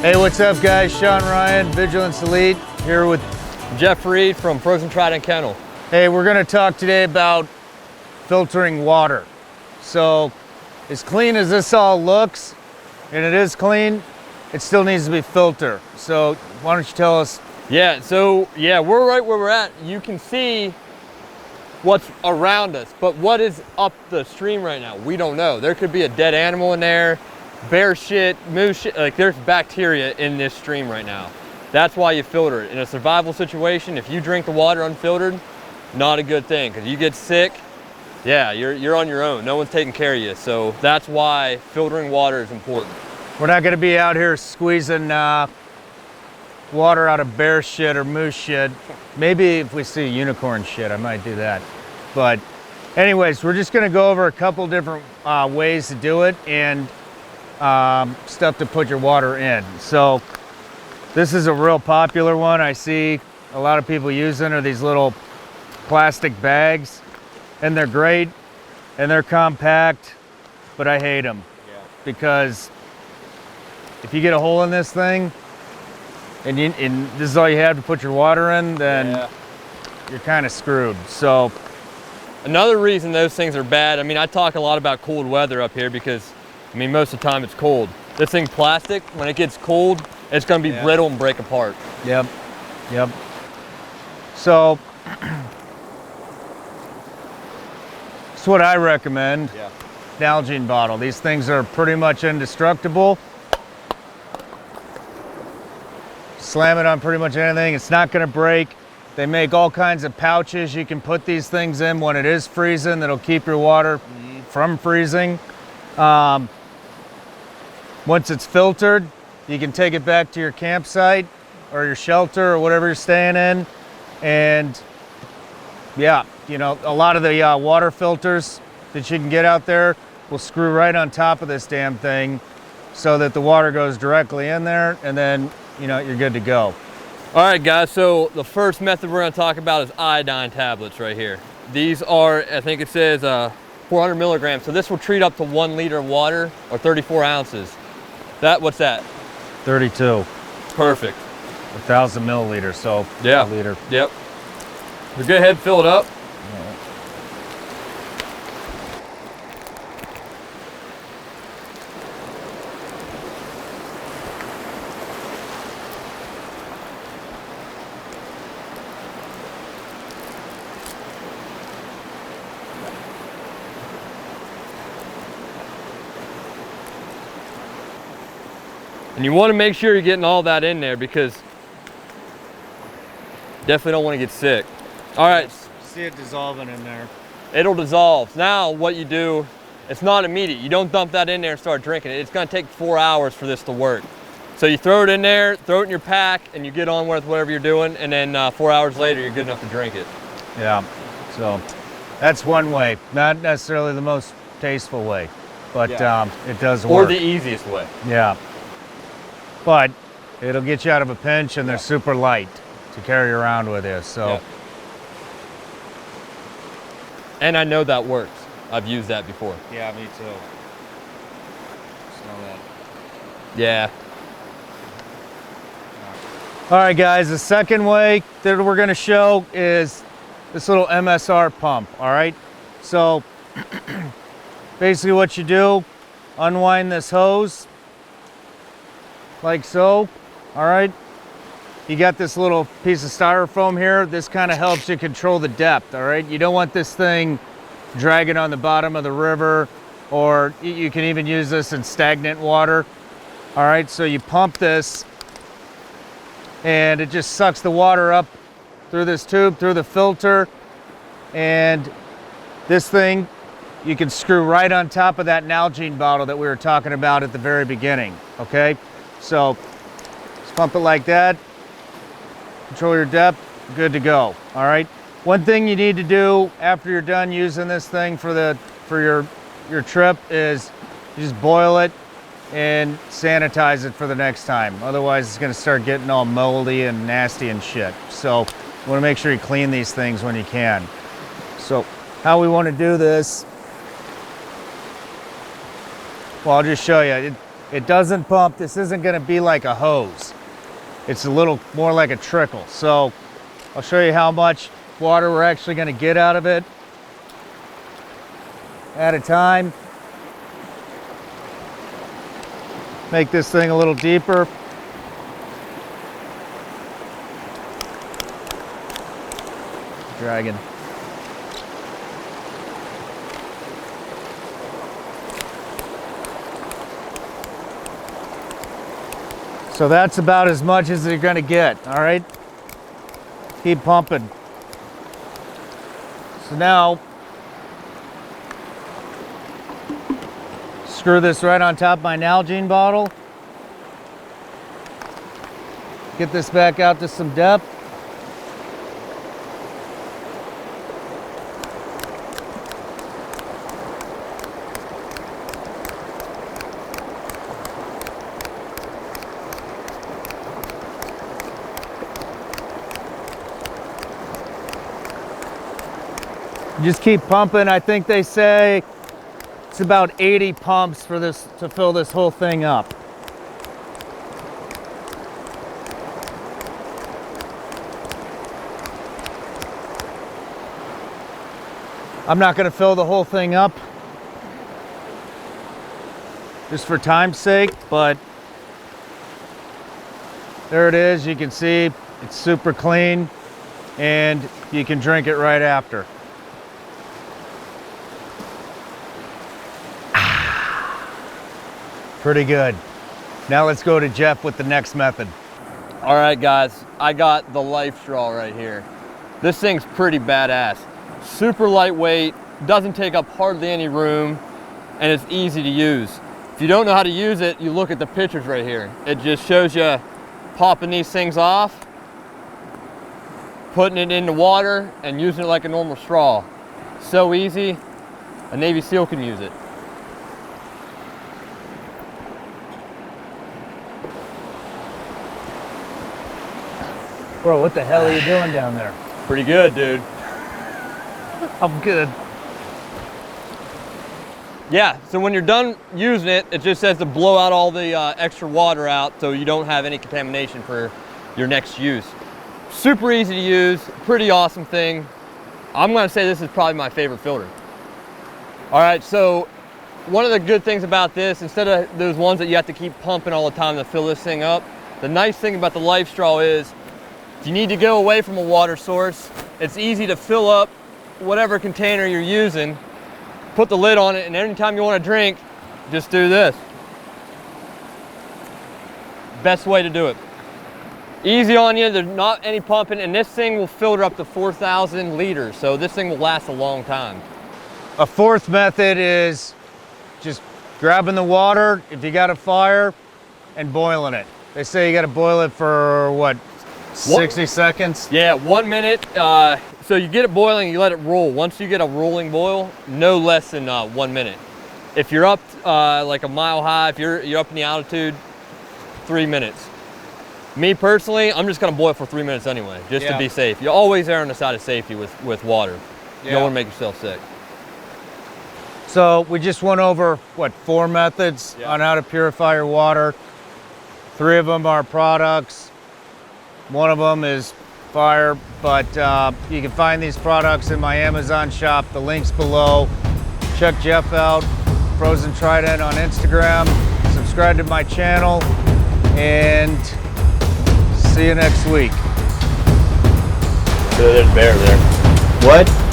Hey, what's up guys? Shawn Ryan, Vigilance Elite, here with Jeff Reid from Frozen Trident Kennel. Hey, we're gonna talk today about filtering water. So, as clean as this all looks, and it is clean, it still needs to be filtered. So, why don't you tell us? Yeah, we're right where we're at. You can see what's around us, but what is up the stream right now? We don't know. There could be a dead animal in there, bear shit, moose shit, like there's bacteria in this stream right now. That's why you filter it. In a survival situation, if you drink the water unfiltered, not a good thing, because you get sick, yeah, you're on your own. No one's taking care of you. So that's why filtering water is important. We're not gonna be out here squeezing water out of bear shit or moose shit. Maybe if we see unicorn shit, I might do that. But anyways, we're just gonna go over a couple different ways to do it and stuff to put your water in. So this is a real popular one. I see a lot of people using are these little plastic bags, and they're great and they're compact, but I hate them. Yeah. Because if you get a hole in this thing and this is all you have to put your water in, then you're kind of screwed. So another reason those things are bad, I mean, I talk a lot about cold weather up here because, I mean, most of the time it's cold. This thing's plastic. When it gets cold, it's going to be brittle and break apart. Yep. So that's what I recommend. Yeah. Nalgene bottle. These things are pretty much indestructible. Slam it on pretty much anything. It's not going to break. They make all kinds of pouches you can put these things in when it is freezing that'll keep your water from freezing. Once it's filtered, you can take it back to your campsite or your shelter or whatever you're staying in. And yeah, you know, a lot of the water filters that you can get out there will screw right on top of this damn thing so that the water goes directly in there, and then, you know, you're good to go. All right, guys, so the first method we're going to talk about is iodine tablets right here. These are, I think it says 400 milligrams. So this will treat up to 1 liter of water, or 34 ounces. What's that? 32. Perfect. 1,000 milliliters, so yeah. A liter. Yep. So go ahead, fill it up. And you want to make sure you're getting all that in there because definitely don't want to get sick. All right. See it dissolving in there. It'll dissolve. Now what you do, it's not immediate. You don't dump that in there and start drinking it. It's going to take 4 hours for this to work. So you throw it in there, throw it in your pack, and you get on with whatever you're doing, and then 4 hours later, you're good enough to drink it. Yeah, so that's one way. Not necessarily the most tasteful way, but it does work. Or the easiest way. Yeah. But it'll get you out of a pinch, and they're super light to carry around with you. So. Yeah. And I know that works. I've used that before. Yeah, me too. Smell that. Yeah. All right, guys. The second way that we're going to show is this little MSR pump. All right. So basically, what you do, unwind this hose. Like so, all right? You got this little piece of styrofoam here. This kind of helps you control the depth, all right? You don't want this thing dragging on the bottom of the river, or you can even use this in stagnant water, all right? So you pump this, and it just sucks the water up through this tube, through the filter, and this thing, you can screw right on top of that Nalgene bottle that we were talking about at the very beginning, okay? So just pump it like that, control your depth, good to go. All right. One thing you need to do after you're done using this thing for your trip is you just boil it and sanitize it for the next time. Otherwise, it's going to start getting all moldy and nasty and shit. So you want to make sure you clean these things when you can. So how we want to do this, well, I'll just show you. it doesn't pump. This isn't gonna be like a hose. It's a little more like a trickle. So I'll show you how much water we're actually gonna get out of it at a time. Make this thing a little deeper. Dragon. So that's about as much as you're gonna get, all right? Keep pumping. So now, screw this right on top of my Nalgene bottle. Get this back out to some depth. Just keep pumping. I think they say it's about 80 pumps for this to fill this whole thing up. I'm not going to fill the whole thing up just for time's sake, but there it is. You can see it's super clean and you can drink it right after. Pretty good. Now let's go to Jeff with the next method. All right, guys, I got the LifeStraw right here. This thing's pretty badass. Super lightweight, doesn't take up hardly any room, and it's easy to use. If you don't know how to use it, you look at the pictures right here. It just shows you popping these things off, putting it in the water, and using it like a normal straw. So easy, a Navy SEAL can use it. Bro, what the hell are you doing down there? Pretty good, dude. I'm good. Yeah, so when you're done using it, it just says to blow out all the extra water out so you don't have any contamination for your next use. Super easy to use, pretty awesome thing. I'm gonna say this is probably my favorite filter. All right, so one of the good things about this, instead of those ones that you have to keep pumping all the time to fill this thing up, the nice thing about the LifeStraw is if you need to go away from a water source, it's easy to fill up whatever container you're using, put the lid on it, and anytime you want to drink, just do this. Best way to do it. Easy on you, there's not any pumping, and this thing will filter up to 4,000 liters, so this thing will last a long time. A fourth method is just grabbing the water, if you got a fire, and boiling it. They say you got to boil it for what, 60 seconds? Yeah, 1 minute. So you get it boiling, you let it roll. Once you get a rolling boil, no less than 1 minute. If you're up like a mile high, if you're up in the altitude, 3 minutes. Me personally, I'm just gonna boil for 3 minutes anyway, just to be safe. You always err on the side of safety with water. You don't wanna make yourself sick. So we just went over, what, 4 methods on how to purify your water. 3 of them are products. 1 of them is fire, but you can find these products in my Amazon shop. The link's below. Check Jeff out, Frozen Trident on Instagram. Subscribe to my channel, and see you next week. There's a bear there. What?